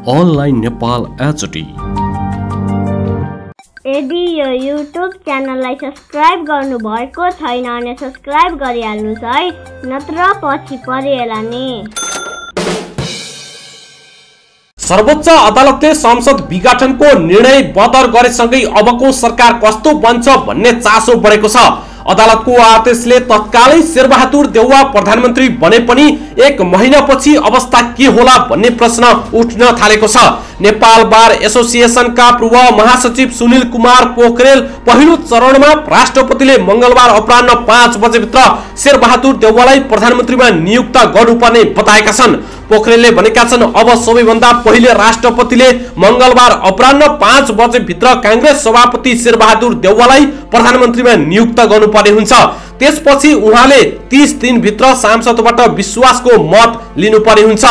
Online Nepal HD. यदि यो YouTube च्यानललाई सब्स्क्राइब गर्नुभएको छैन भने सब्स्क्राइब गरिहाल्नुस् है, नत्र पछि परिएला नि। सर्वोच्च अदालतले संसद विघटनको निर्णय बदर गरेसँगै अबको सरकार कस्तो बन्छ भन्ने चासो बढेको छ। अदालतको आदेशले तत्कालै शेरबहादुर देउवा प्रधानमन्त्री बने पनि 1 महिनापछि अवस्था के होला भन्ने प्रश्न उठ्न थालेको छ। नेपाल बार एसोसिएसनका पूर्व महासचिव सुनिल कुमार पोखरेल पहिलो चरणमा राष्ट्रपतिले मंगलबार अपराह्न 5 बजेभित्र शेरबहादुर देउवालाई प्रधानमन्त्रीमा नियुक्त गर्नुपर्ने बताएका छन्। पोखरेलले भनेका छन्, अब सबैभन्दा पहिले राष्ट्रपतिले मंगलबार अपराह्न 5 बजेभित्र कांग्रेस सभापति शेरबहादुर देउवालाई प्रधानमन्त्रीमा नियुक्त गर्नुपर्ने हुन्छ। त्यसपछि उहाँले 30 दिनभित्र सांसदबाट विश्वासको मत लिनुपर्ने हुन्छ।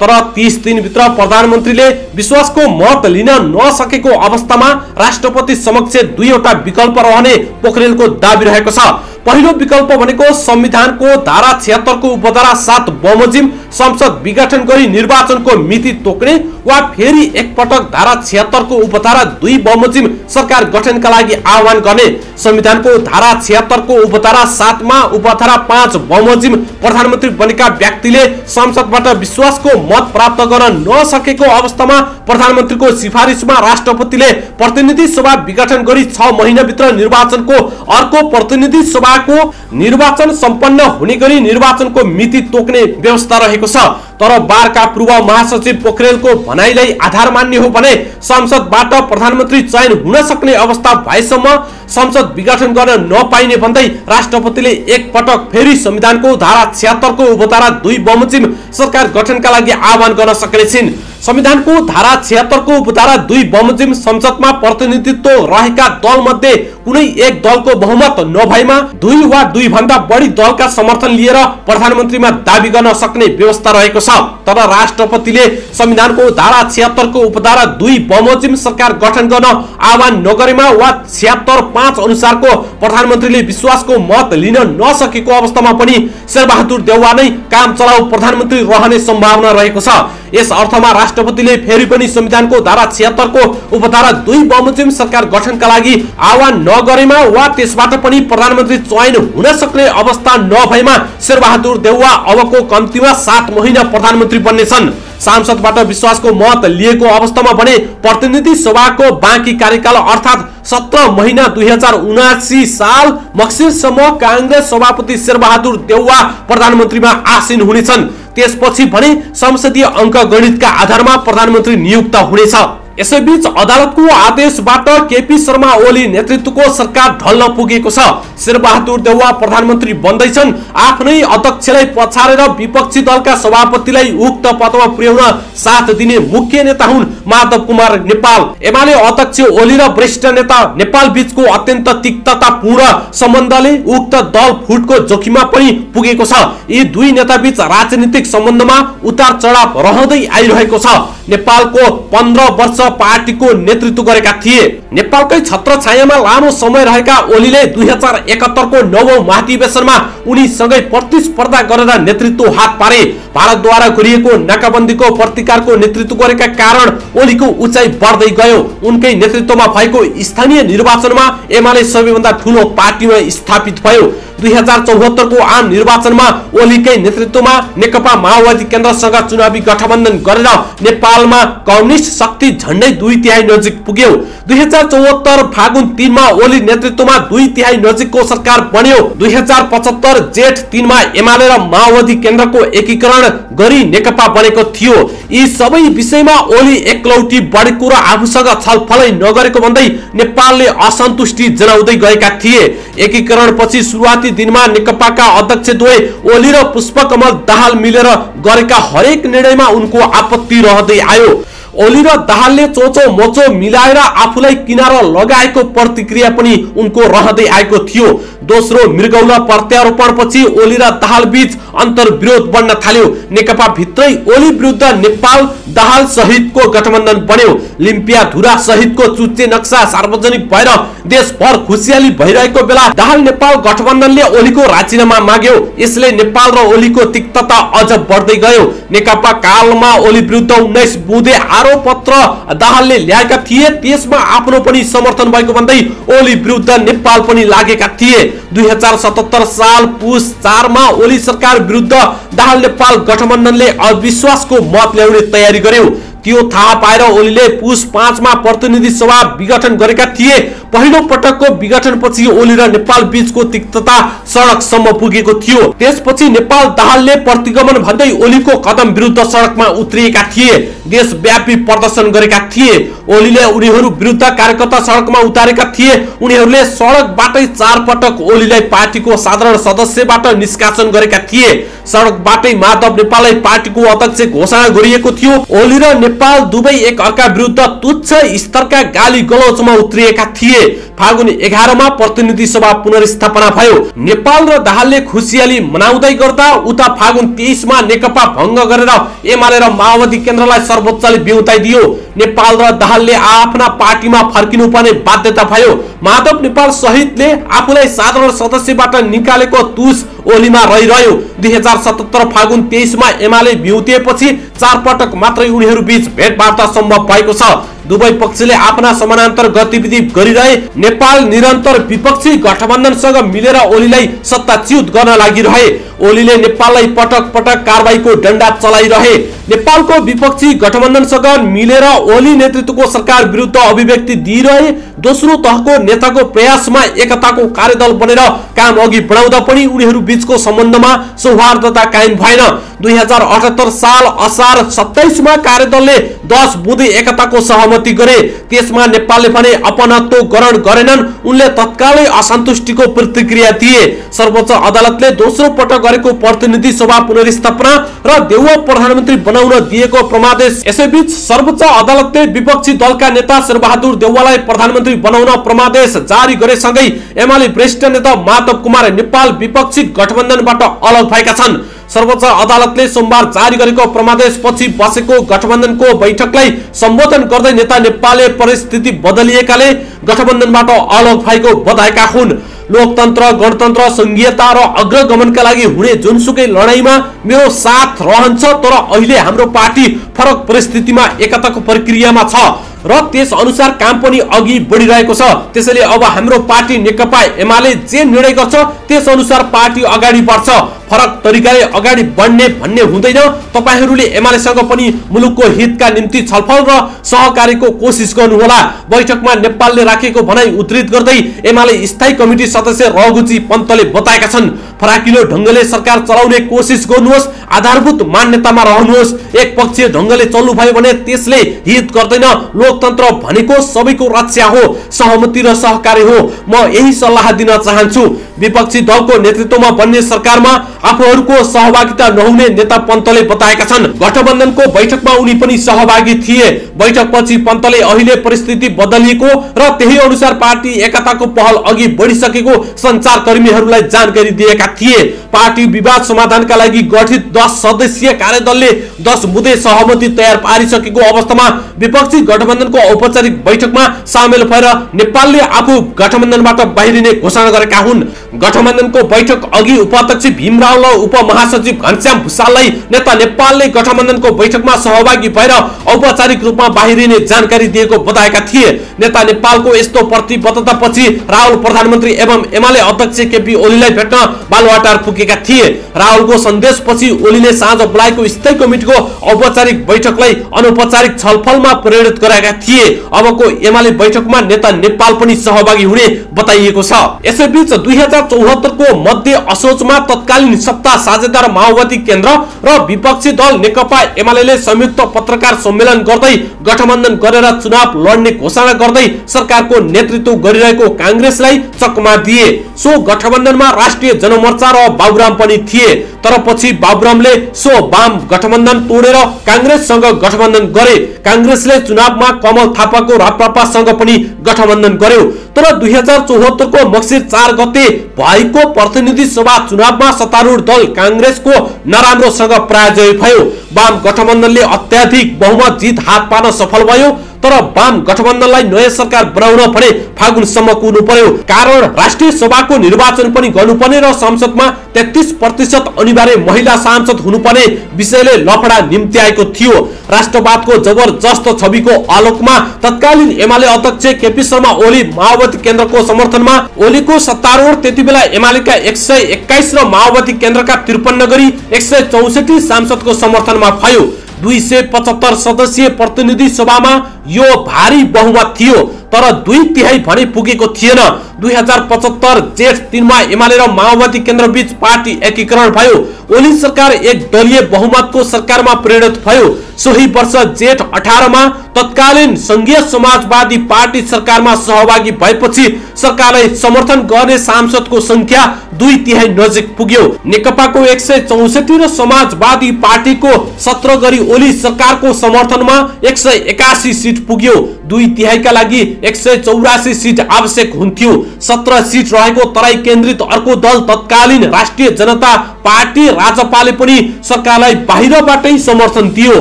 तर 30 दिनभित्र प्रधानमन्त्रीले विश्वासको मत लिन नसकेको अवस्थामा राष्ट्रपति समक्ष दुईवटा विकल्प रहने पोखरेलको दाबी रहेको छ। पहिलो विकल्प भनेको संविधानको धारा 76 को उपधारा 7 बमोजिम संसद विघटन गरी निर्वाचनको मिति तोक्ने वा फेरि एकपटक धारा 76 को उपधारा 2 बमोजिम सरकार गठनका लागि आह्वान गर्ने। संविधानको धारा 76 को उपधारा 7 मा उपधारा 5 बमोजिम प्रधानमन्त्री बनेका व्यक्तिले संसदबाट विश्वासको मत प्राप्त गर्न नसकेको अवस्थामा प्रधानमन्त्रीको सिफारिसमा राष्ट्रपतिले प्रतिनिधि सभा विघटन गरी 6 महिनाभित्र निर्वाचनको अर्को प्रतिनिधि सभाको निर्वाचन सम्पन्न हुने गरी निर्वाचनको मिति तोक्ने व्यवस्था रहेको छ। तर बारका पूर्व महासचिव पोखरेलको भनाइलाई आधार मान्ने हो भने संसदबाट प्रधानमन्त्री चयन हुन सक्ने अवस्था भएसम्म संसद विघटन गर्न नपाइने भन्दै राष्ट्रपतिले एक पटक फेरि संविधानको धारा 76 को उपधारा 2 बमोजिम सरकार गठनका लागि आह्वान गर्न सक्ने छिन्। संविधानको धारा 76 को उपधारा 2 बमोजिम संसदमा प्रतिनिधित्व रहेका दल मध्ये कुनै एक दलको बहुमत नभएमा 2 वा 2 भन्दा बढी दलका समर्थन लिएर प्रधानमन्त्रीमा दाबी गर्न सक्ने व्यवस्था रहेको छ। तर राष्ट्रपतिले संविधानको धारा 76 को उपधारा 2 बमोजिम सरकार गठन गर्न आह्वान नगरेमा वा 76(5) अनुसारको प्रधानमन्त्रीले विश्वासको मत लिन नसकेको अवस्थामा पनि शेरबहादुर देउवा नै काम चलाउ प्रधानमन्त्री रहने सम्भावना रहेको छ। यस अर्थमा राष्ट्रपतिले फेरि पनि संविधानको धारा 76 को उपधारा 2 बमोजिम सरकार गठनका लागि आह्वान नगरेमा वा त्यसबाट पनि प्रधानमन्त्री चयन हुन सक्ने अवस्था नभएमा शेरबहादुर देउवा अबको कम्तीमा 7 महिना प्रधानमन्त्री बन्नेछन्। सांसदबाट विश्वासको मत लिएको अवस्थामा भने प्रतिनिधि सभाको बाँकी कार्यकाल अर्थात 17 महिना 2079 साल मक्सिरसम्म कांग्रेस सभापति शेरबहादुर देउवा प्रधानमन्त्रीमा आसीन हुनेछन्। त्यसपछि भने संसदीय अंकगणितका आधारमा प्रधानमन्त्री नियुक्त हुनेछ। यसैबीच अदालतको आदेशबाट केपी शर्मा ओली नेतृत्वको सरकार ढल्न पुगेको छ। शेरबहादुर देउवा प्रधानमन्त्री बन्दैछन्। आफ्नै अध्यक्षलाई पछारेर विपक्षी दलका सभापतिलाई उक्त पदमा पुर्याउन साथ दिने मुख्य नेता हुन् माधव कुमार नेपाल। एमाले अध्यक्ष ओली र वरिष्ठ नेता नेपाल बीचको अत्यन्त तिक्ततापूर्ण सम्बन्धले उक्त दल फुटको जोखिममा पनि पुगेको छ। यी दुई नेता बीच राजनीतिक सम्बन्धमा उतार चढाव रहँदै आइरहेको छ। नेपालको 15 वर्ष पार्टीको नेतृत्व गरेका थिए। नेपालकै छत्रछायामा लामो समय रहेका ओलीले 2071 को 9औं महाधिवेशनमा उनीसँगै प्रतिस्पर्धा गरेर नेतृत्व हात पारे। भारतद्वारा गरिएको नाकाबन्दीको प्रतिकारको नेतृत्व गरेका कारण ओलीको उचाइ बढ्दै गयो। उनकै नेतृत्वमा भएको स्थानीय निर्वाचनमा एमाले सबैभन्दा ठूलो पार्टीमा स्थापित भयो। 2074 को आम निर्वाचनमा ओलीकै नेतृत्वमा नेकपा माओवादी केन्द्रसँग चुनावी गठबन्धन गरेर नेपालमा कम्युनिस्ट शक्ति झण्डै 2/3 नजिक पुग्यो। 2074 फागुन 3 मा ओली नेतृत्वमा 2/3 नजिकको सरकार बन्यो। 2075 जेठ 3 मा एमाले र माओवादी केन्द्रको एकीकरण गरी नेकपा बनेको थियो। यी सबै विषयमा ओली एकलौटी बढेको र आफूसँग छलफलै नगरेको भन्दै नेपालले असन्तुष्टि जनाउँदै गएका थिए। एकीकरण पछि सुरुवाती दिनमा नेकपाका अध्यक्ष द्वय ओली र पुष्पकमल दाहाल मिलेर गरेका हरेक निर्णयमा उनको आपत्ति रहँदै आयो। ओली र दाहालले चोचो मोचो मिलाएर आफूलाई किनार लगाएको प्रतिक्रिया पनि उनको रहँदै आएको थियो। दोस्रो मृगौला प्रत्यारोपण पछि ओली र दाहाल बीच अन्तर्विरोध बढ्न थाल्यो। नेकपा भित्रै ओली विरुद्ध नेपाल दाहाल सहितको गठबन्धन बन्यो। लिम्पिया धुरा सहितको चुच्चे नक्सा सार्वजनिक भएर देशभर खुसियाली भइरहेको बेला दाहाल नेपाल गठबन्धनले ओलीको राजीनामा माग्यो। यसले नेपाल र ओलीको तिक्तता अझ बढ्दै गयो। नेकपा कालमा ओली विरुद्ध 19 बुँदे आरोप पत्र दाहालले ल्याएका थिए त्यसमा आफ्नो पनि समर्थन भएको भन्दै ओली विरुद्ध नेपाल पनि लागेका थिए। 2077 साल पुस 4 मा ओली सरकार विरुद्ध दाहाल नेपाल गठबन्धनले अविश्वासको मत ल्याउने तयारी गर्यो। त्यो थाहा पाएर ओलीले पुस 5 मा प्रतिनिधि सभा विघटन गरेका थिए। पहिलो पटकको विघटनपछि ओली र नेपाल बीचको तिक्तता सडकसम्म पुगेको थियो। त्यसपछि नेपाल दाहालले प्रतिगमन भन्दै ओलीको कदम विरुद्ध सडकमा उत्रिएका थिए, देशव्यापी प्रदर्शन गरेका थिए। ओलीले उनीहरू विरुद्ध कार्यकर्ता सडकमा उतारेका थिए। उनीहरूले सडकबाटै 4 पटक ओलीलाई पार्टीको साधारण सदस्यबाट निष्कासन गरेका थिए। सडकबाटै माधव नेपाललाई पार्टीको अध्यक्ष घोषणा गरिएको थियो। ओली र नेपाल दुवै एक अर्का विरुद्ध तुच्छ स्तरका गाली गलौजमा उत्रिएका थिए। फागुन 11 मा प्रतिनिधि सभा पुनर्स्थापना भयो। नेपाल र दाहालले खुसियाली मनाउँदै गर्दा उता फागुन 23 मा नेकपा भंग गरेर एमाले र माओवादी केन्द्रलाई सर्वोच्चले बिउताइदियो। नेपाल र दाहालले आफ्ना पार्टीमा फर्किनु पर्ने बाध्यता भयो। माधव नेपाल सहितले आफूलाई साधारण सदस्यबाट निकालेको तुस ओलीमा रहिरह्यो। 2077 फागुन 23 मा एमाले बिउतिएपछि 4 पटक मात्रै उनीहरू बीच भेटवार्ता सम्भव भएको छ। दुवै पक्षले आफ्ना समानान्तर गतिविधि गरिरहे। नेपाल निरन्तर विपक्षी गठबन्धनसँग मिलेर ओलीलाई सत्ताच्युत गर्न लागिरहे। ओलीले नेपाललाई पटक पटक कारबाहीको डण्डा चलाइरहे। नेपालको विपक्षी गठबन्धनसँग मिलेर ओली नेतृत्वको सरकार विरुद्ध अभिव्यक्ति दिइरहे। दोस्रो तहको नेताको प्रयासमा एकताको कार्यदल बनेर काम अघि बढाउँदा पनि उनीहरू बीचको सम्बन्धमा सौहार्दता कायम भएन। 2078 साल असार 27 मा कार्यदलले 10 बुँदे एकताको सहमति गरे। त्यसमा नेपालले भने अपनत्व ग्रहण गरेनन्। उनले तत्कालै असन्तुष्टिको प्रतिक्रिया दिए। सर्वोच्च अदालतले दोस्रो पटक गरेको प्रतिनिधि सभा पुनर्स्थापना र देउवा प्रधानमन्त्री बनाउन दिएको प्रमादेश। यसैबीच सर्वोच्च अदालतले विपक्षी दलका नेता शेरबहादुर देउवालाई प्रधानमन्त्री बनाउन प्रमादेश जारी गरेसँगै एमाले वरिष्ठ नेता माधव कुमार नेपाल विपक्षी गठबन्धनबाट अलग भएका छन्। सर्वोच्च अदालतले सोमबार जारी गरेको प्रमादेशपछि बसेको गठबन्धनको बैठकलाई सम्बोधन गर्दै नेता नेपालले परिस्थिति बदलिएकाले गठबन्धनबाट अलग भएको बताएका हुन्। लोकतन्त्र, गणतन्त्र, संघीयता र अग्रगमनका लागि हुने जुनसुकै लडाईँमा मेरो साथ रहन्छ, तर अहिले हाम्रो पार्टी फरक परिस्थितिमा एकताको प्रक्रियामा छ र त्यस अनुसार काम पनि अघि बढिरहेको छ। त्यसैले अब हाम्रो पार्टी नेकपा एमाले जे निर्णय गर्छ त्यस अनुसार पार्टी अगाडि बढ्छ। फरक तरिकाले अगाडि बढ्ने भन्ने हुँदैन। तपाईहरूले एमालेसँग पनि मुलुकको हितका निम्ति छलफल र सहकारीको कोसिस गर्नुहोला। बैठकमा नेपालले राखेको भनाई उद्धृत गर्दै एमाले स्थायी कमिटी सदस्य रघुजी पन्तले बताएका छन्, फराकिलो ढंगले सरकार चलाउने कोसिस गर्नुहोस्, आधारभूत मान्यतामा रहनुहोस्। एक पक्षीय ढंगले चल्नु भयो भने त्यसले हित गर्दैन। लोकतन्त्र भनेको सबैको रक्षा हो, सहमति र सहकारी हो। म यही सल्लाह दिन चाहन्छु। विपक्षी दलको नेतृत्वमा बन्ने सरकारमा आफूहरूको सहभागिता नहुने नेता पन्तले बताएका छन्। गठबन्धनको बैठकमा उनी पनि सहभागी थिए। बैठकपछि पन्तले अहिले परिस्थिति बदलिएको र त्यही अनुसार पार्टी एकताको पहल अघि बढिसकेको सञ्चारकर्मीहरूलाई जानकारी दिएका थिए। पार्टी विवाद समाधानका लागि गठित 10 सदस्यीय कार्यदलले 10 बुँदे सहमति तयार पारिसकेको अवस्थामा विपक्षी गठबन्धनको औपचारिक बैठकमा सामेल भएर नेपालले आफू गठबन्धनबाट बाहिरिने घोषणा गरेका हुन्। गठबन्धनको बैठक अघि उपाध्यक्ष भीमराव र उपमहासचिव घनश्याम भुसाललाई नेता नेपालले गठबन्धनको बैठकमा सहभागी भएर औपचारिक रूपमा बाहिरिने जानकारी दिएको बताएका थिए। नेता नेपालको यस्तो प्रतिबद्धतापछि राहुल प्रधानमन्त्री एवं एमाले अध्यक्ष केपी ओलीलाई भेट्न बालुवाटार पुगेका थिए। राहुलको सन्देशपछि ओलीले साँझ बोलाएको स्थायी कमिटीको औपचारिक बैठकलाई अनौपचारिक छलफलमा परिणत गराएका थिए। अबको एमाले बैठकमा नेता नेपाल पनि सहभागी हुने बताइएको छ। यसैबीच 2074 को मध्य असोजमा तत्कालीन सत्ता साझेदार माओवादी केन्द्र र विपक्षी दल नेकपा एमाले संयुक्त पत्रकार सम्मेलन गर्दै गठबन्धन गरेर चुनाव लड्ने घोषणा गर्दै सरकारको नेतृत्व गरिरहेको कांग्रेसलाई चकमा दिए। सो गठबन्धनमा राष्ट्रिय जनमोर्चा र बाबुराम पनि थिए, तर पछि बाबुरामले सो वाम गठबन्धन तोडेर कांग्रेससँग गठबन्धन गरे। कांग्रेसले चुनावमा कमल थापाको राप्रपासँग पनि गठबन्धन गर्यो। तर 2074 को मक्सिर 4 गते भएको प्रतिनिधि सभा चुनावमा सत्तारूढ दल कांग्रेसको नराम्रोसँग पराजय भयो। वाम गठबन्धनले अत्याधिक बहुमत जित हात पार्न सफल भयो, तर वाम गठबन्धनलाई नयाँ सरकार बनाउन भने फागुनसम्म कुर्नु पर्यो। कारण राष्ट्रिय सभाको निर्वाचन पनि गर्नुपर्ने र संसदमा 33% अनिवार्य महिला सांसद हुनुपर्ने विषयले लफडा निम्ति आएको थियो। राष्ट्रवादको जबरजस्त छविको आलोकमा तत्कालीन एमाले अध्यक्ष केपी शर्मा ओली माओवादी केन्द्रको समर्थनमा ओलीको सत्तारूढ त्यतिबेला एमालेका 121 र माओवादी केन्द्रका 53 गरी 164 सांसदको समर्थनमा भयो। 275 सदस्यीय प्रतिनिधि सभामा यो भारी बहुमत थियो, तर 2/3 भने पुगेको थिएन। 2075 जेठ 3 मा एमाले र माओवादी केन्द्र बीच पार्टी एकीकरण भयो। ओली सरकार एक दलीय बहुमतको सरकारमा परिणत भयो। सोही वर्ष जेठ 18 मा तत्कालीन संघीय समाजवादी पार्टी सरकारमा सहभागी भएपछि सरकारलाई समर्थन गर्ने सांसदको संख्या 2/3 नजिक पुग्यो। नेकपाको 164 र समाजवादी पार्टीको 17 गरी ओली सरकारको समर्थनमा 181 सिट पुग्यो। 2/3 का लागि 184 सिट आवश्यक हुन्थ्यो। 17 सिट रहेको तराई केन्द्रित अर्को दल तत्कालीन राष्ट्रिय जनता पार्टी राजपाले पनि सरकारलाई बाहिरबाटै समर्थन दियो।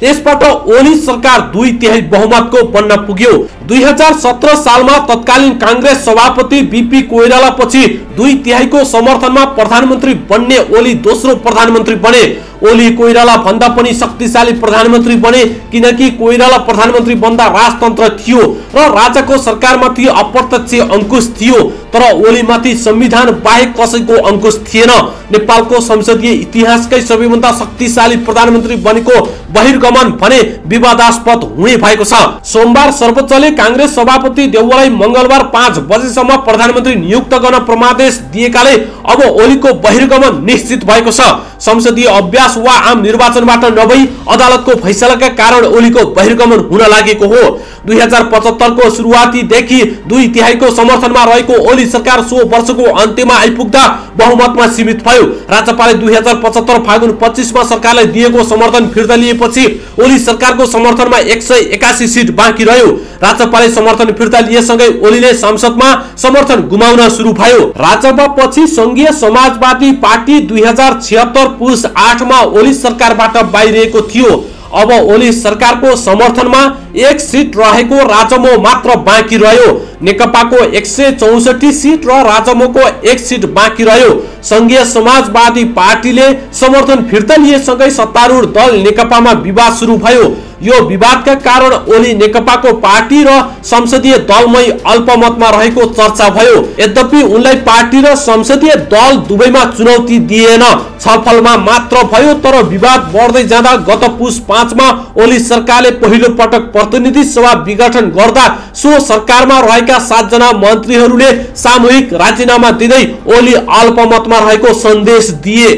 यसबाट ओली सरकार 2/3 बहुमतको बन्न पुग्यो। 2017 सालमा तत्कालीन कांग्रेस सभापति बीपी कोइराला पछि 2/3 को समर्थनमा प्रधानमन्त्री बन्ने ओली दोस्रो प्रधानमन्त्री बने। ओली कोइराला भन्दा पनि शक्तिशाली प्रधानमन्त्री बने, किनकि कोइराला प्रधानमन्त्री बन्दा राजतन्त्र थियो र राजाको सरकारमाथि अप्रत्यक्ष अंकुश थियो, तर ओलीमाथि संविधान बाहेक कसैको अंकुश थिएन। नेपालको संसदीय इतिहासकै सबैभन्दा शक्तिशाली प्रधानमन्त्री बनेको बहिर्गमन भने विवादास्पद हुने भएको छ। सोमबार सर्वोच्चले कांग्रेस सभापति देउवालाई मंगलबार 5 बजेसम्म प्रधानमन्त्री नियुक्त गर्न परमादेश दिएकाले अब ओलीको बहिर्गमन निश्चित भएको छ। संसदीय अभ्यास वा आम निर्वाचनबाट नभई अदालतको फैसलाका कारण ओलीको बहिर्गमन हुन लागेको हो। 2075 को सुरुवातीदेखि 2/3 को समर्थनमा रहेको ओली सरकार 100 वर्षको अन्त्यमा आइपुग्दा बहुमतमा सीमित भयो। राज्यपालले 2075 फागुन 25 मा सरकारलाई दिएको समर्थन फिर्ता लिएपछि ओली सरकारको समर्थनमा 181 सिट बाँकी रह्यो। राज्यपालले समर्थन फिर्ता लिएसँगै ओलीले संसदमा समर्थन गुमाउन सुरु भयो। राज्यसभा पछि संघीय समाजवादी पार्टी 2076 पुस 8 मा ओली सरकारबाट बाहिरिएको थियो। अब ओली सरकारको समर्थनमा 1 सिट रहेको राजमो मात्र बाँकी रह्यो। नेकपाको 164 सिट र राजमोको 1 सिट बाँकी रह्यो। संघीय समाजवादी पार्टीले समर्थन फिर्ता लिएसँगै सत्तारूढ दल नेकपामा विवाद सुरु भयो। यो विवादका कारण ओली नेकपाको पार्टी र संसदीय दलमै अल्पमतमा रहेको चर्चा भयो। यद्यपि उनलाई पार्टी र संसदीय दल दुवैमा चुनौती दिएन, छलफलमा मात्र भयो। तर विवाद बढ्दै जाँदा गत पुस 5 मा ओली सरकारले पहिलो पटक प्रतिनिधि सभा विघटन गर्दा सो सरकारमा रहेका 7 जना मन्त्रीहरूले सामूहिक राजीनामा दिँदै ओली अल्पमतमा रहेको सन्देश दिए।